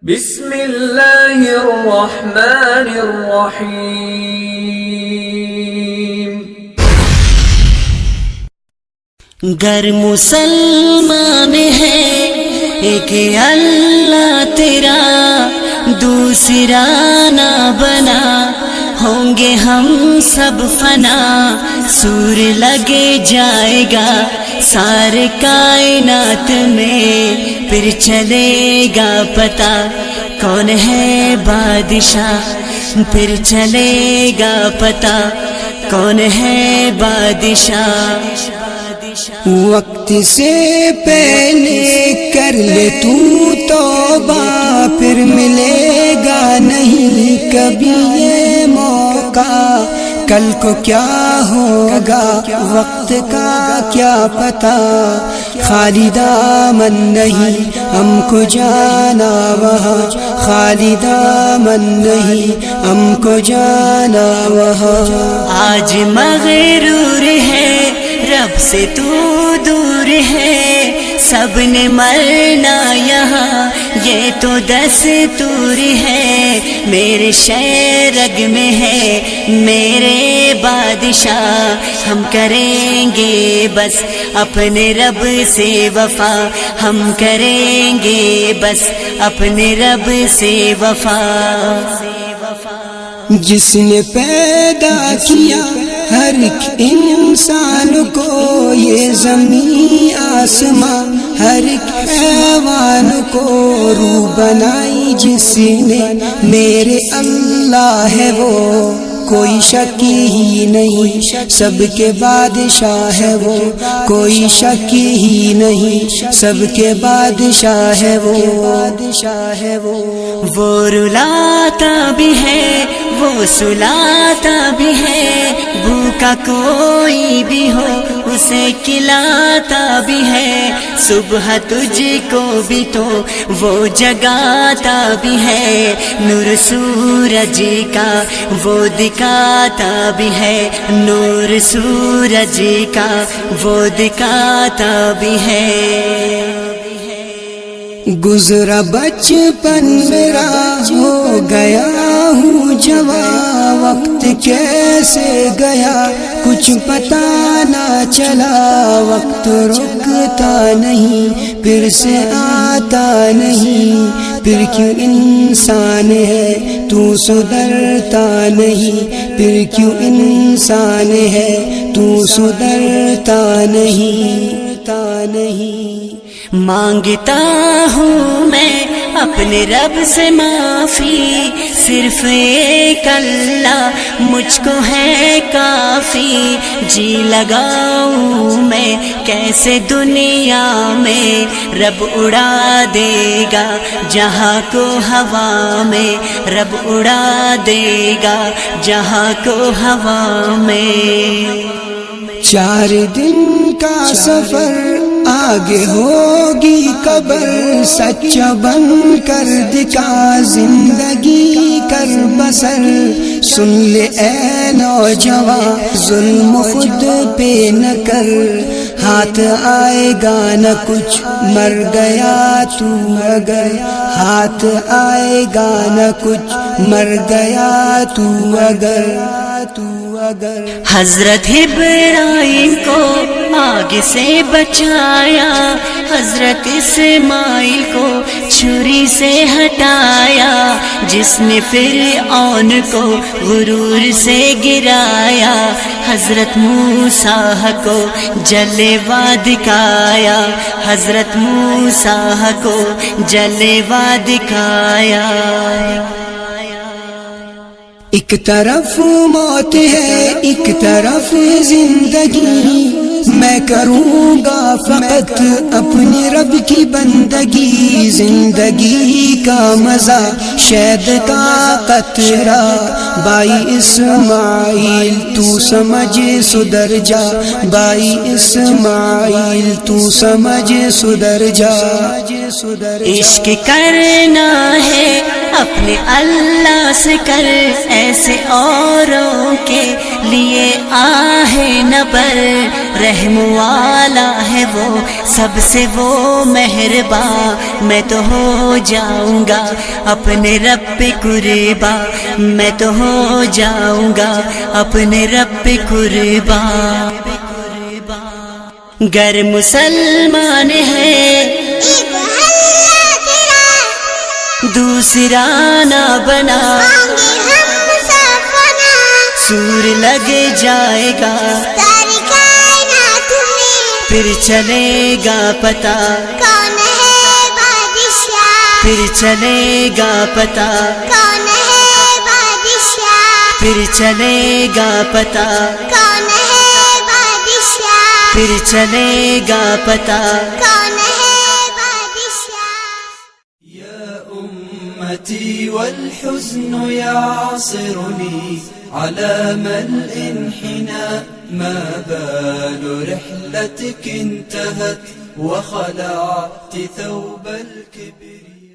بسم اللہ الرحمن الرحیم۔ گر مسلمان ہے ایک اللہ تیرا، دوسرا نہ بنا، ہوں گے ہم سب فنا، سور لگے جائے گا سارے کائنات میں، پھر چلے گا پتا کون ہے بادشاہ، پھر چلے گا پتا کون ہے بادشاہ۔ وقت سے پہلے کر لے تو توبہ، پھر ملے گا نہیں کبھی یہ موقع، کل کو کیا ہوگا وقت کا کیا پتہ، خالی دامن نہیں ہم کو جانا وہاں، خالی دامن نہیں ہم کو جانا وہاں۔ آج مغرور ہے رب سے تو دور ہے، سب نے مرنا یہاں یہ تو دستور ہے، میرے شہر رگ میں ہے میرے بادشاہ، ہم کریں گے بس اپنے رب سے وفا، ہم کریں گے بس اپنے رب سے وفا۔ جس نے پیدا کیا ہر ایک انسان کو، یہ زمین آسمان ہر ایک حیوان کو، روح بنائی جس نے میرے اللہ ہے وہ، کوئی شک ہی نہیں سب کے بادشاہ ہے وہ، کوئی شک ہی نہیں سب کے بادشاہ ہے وہ، بادشاہ ہے وہ۔ وہ رلاتا بھی ہے وہ سلاتا بھی ہے، بھوکا کوئی بھی ہو اسے کھلاتا بھی ہے، صبح تجھ کو بھی تو وہ جگاتا بھی ہے، نور سورج کا وہ دکھاتا بھی ہے، نور سورج کا وہ دکھاتا بھی ہے۔ گزرا بچپن میرا ہو گیا ہوں جوان، وقت کیسے گیا کچھ پتا نہ چلا، وقت رکتا نہیں پھر سے آتا نہیں، پھر کیوں انسان ہے تو سدھرتا نہیں، پھر کیوں انسان ہے تو سدھرتا نہیں۔ مانگتا ہوں میں اپنے رب سے معافی، صرف ایک اللہ مجھ کو ہے کافی، جی لگاؤں میں کیسے دنیا میں، رب اڑا دے گا جہاں کو ہوا میں، رب اڑا دے گا جہاں کو ہوا میں۔ 4 دن کا سفر آگے ہوگی قبر، سچا بن کر دکھا زندگی کر بسر، سن لے اے نوجوان ظلم خود پہ نہ کر، ہاتھ آئے گا نہ کچھ مر گیا تو اگر، ہاتھ آئے گا نہ کچھ مر گیا تو اگر۔ حضرت ابراہیم کو آگ سے بچایا، حضرت اسماعیل کو چھری سے ہٹایا، جس نے فرعون کو غرور سے گرایا، حضرت موسیٰ کو جلوہ دکھایا، حضرت موسیٰ کو جلوہ دکھایا۔ ایک طرف موت ہے ایک طرف زندگی، میں کروں گا فقط اپنے رب کی بندگی، زندگی کا مزہ شہد کا قطرہ، بھائی اسماعیل تو سمجھ سدھر جا، بھائی اسماعیل تو سمجھ سدھر جا۔ عشق کرنا ہے اپنے اللہ سے کر، ایسے اوروں کے لیے آہ نہ بر، رحم والا ہے وہ سب سے وہ مہربان، میں تو ہو جاؤں گا اپنے رب پہ قربان، میں تو ہو جاؤں گا اپنے رب پہ قربان۔ گر مسلمان ہے دوسرا نہ بنا، سور لگ جائے گا پھر چلے گا پتا، پھر چلے گا پتا، پھر چلے گا پتا، پھر چلے گا پتا۔ والحزن يعصرني على الانحناء، ما بال رحلتك انتهت وخلعت ثوب الكبر.